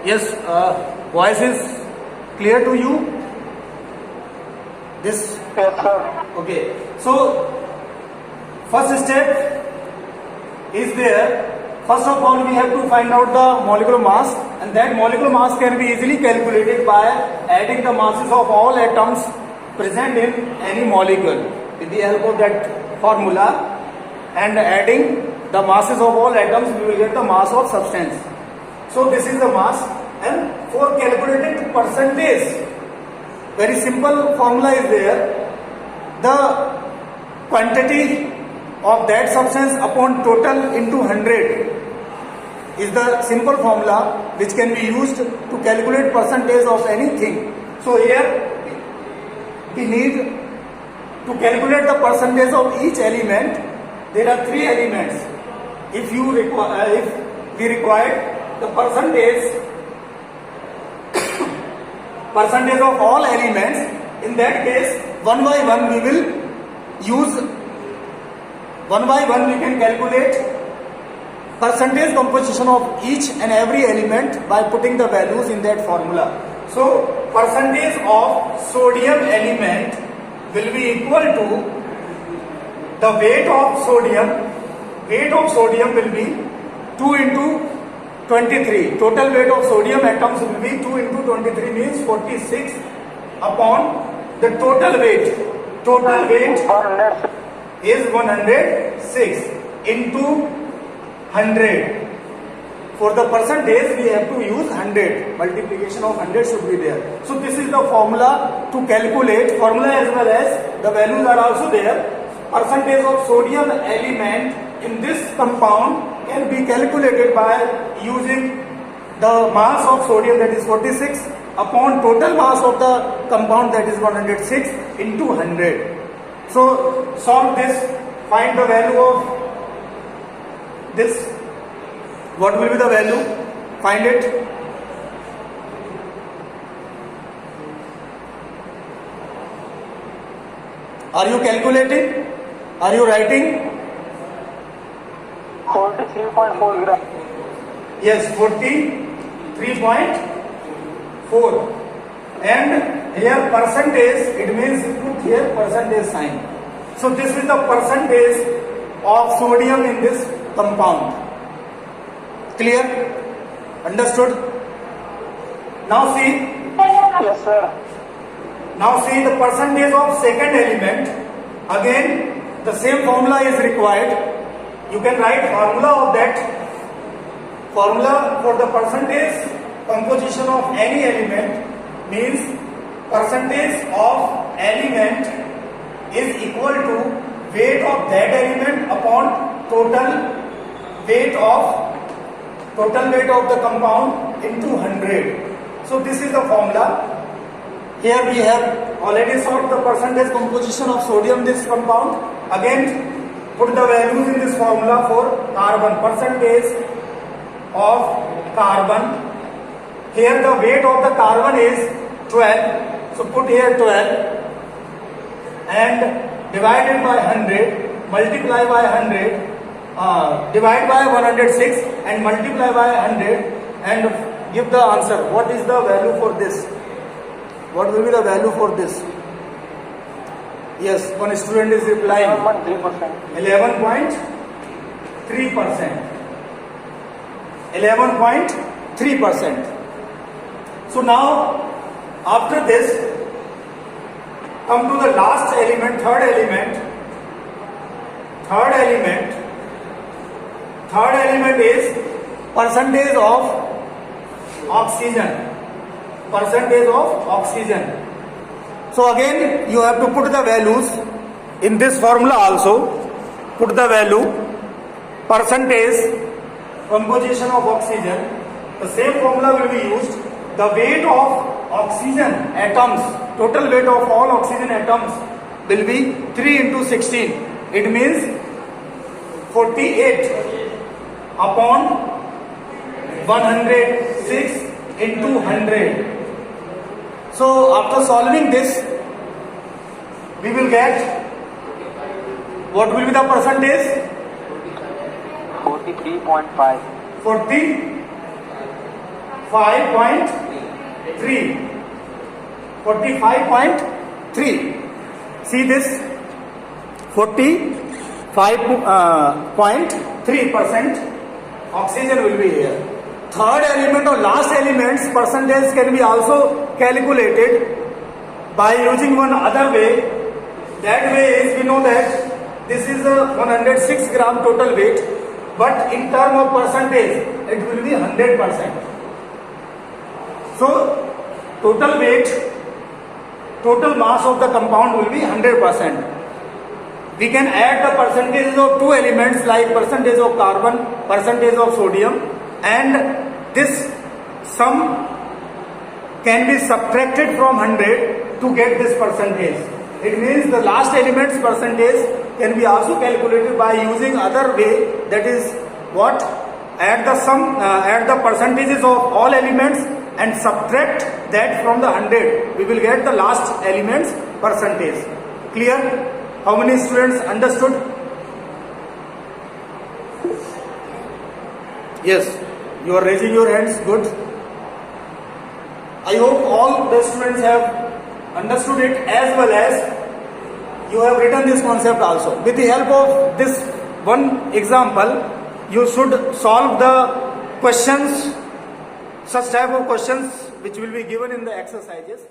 Yes, voice is clear to you? This? Yes, sir. Okay. So, first step is there. First of all, we have to find out the molecular mass, and that molecular mass can be easily calculated by adding the masses of all atoms present in any molecule with the help of that formula, and adding the masses of all atoms, we will get the mass of substance. So this is the mass, and for calculating percentage, very simple formula is there. The quantity of that substance upon total into 100 is the simple formula which can be used to calculate percentage of anything. So here we need to calculate the percentage of each element. There are 3 elements. If we require the percentage of all elements, in that case one by one we can calculate percentage composition of each and every element by putting the values in that formula. So percentage of sodium element will be equal to the weight of sodium. Weight of sodium will be 2 into 23. Total weight of sodium atoms will be 2 into 23 means 46 upon the total weight. Total weight is 106 into 100. For the percentage we have to use 100. Multiplication of 100 should be there. So this is the formula to calculate. Formula as well as the values are also there. Percentage of sodium element in this compound can be calculated by using the mass of sodium, that is 46, upon total mass of the compound, that is 106 into 100. So solve this, find the value of this. What will be the value? Find it. Are you calculating? Are you writing? 43.4 gram. Yes, 43.4. And here percentage, it means put here percentage sign. So this is the percentage of sodium in this compound. Clear? Understood? Now see. Yes, sir. Now see the percentage of second element. Again, the same formula is required. You can write formula of that. Formula for the percentage composition of any element means percentage of element is equal to weight of that element upon total weight of the compound into 100. So this is the formula. Here we have already solved the percentage composition of sodium in this compound. Again, put the values in this formula for carbon. Percentage of carbon. Here the weight of the carbon is 12. So put here 12 and divided by 100, multiply by 100, divide by 106 and multiply by 100 and give the answer. What is the value for this? What will be the value for this? Yes, one student is replying. 11.3%. 11.3%. 11.3%. So now, after this, come to the last element, third element. Third element is percentage of oxygen. Percentage of oxygen. So again, you have to put the values in this formula also. Put the value, percentage, composition of oxygen. The same formula will be used. The weight of oxygen atoms, total weight of all oxygen atoms will be 3 into 16. It means 48 upon 106 into 100. So after solving this, we will get, what will be the percentage? 43.5. 40 45.3. See this 45.3% oxygen will be here. Third element or last elements percentage can be also calculated by using one other way. That way is, we know that this is a 106 gram total weight, but in term of percentage it will be 100%. So total weight, total mass of the compound will be 100%. We can add the percentages of two elements like percentage of carbon, percentage of sodium, and this sum can be subtracted from 100 to get this percentage. It means the last element's percentage can be also calculated by using other way, that is what? Add the percentages of all elements and subtract that from the 100. We will get the last element's percentage. Clear? How many students understood? Yes, you are raising your hands. Good. I hope all the students have understood it, as well as you have written this concept also. With the help of this one example, you should solve the questions, such type of questions which will be given in the exercises.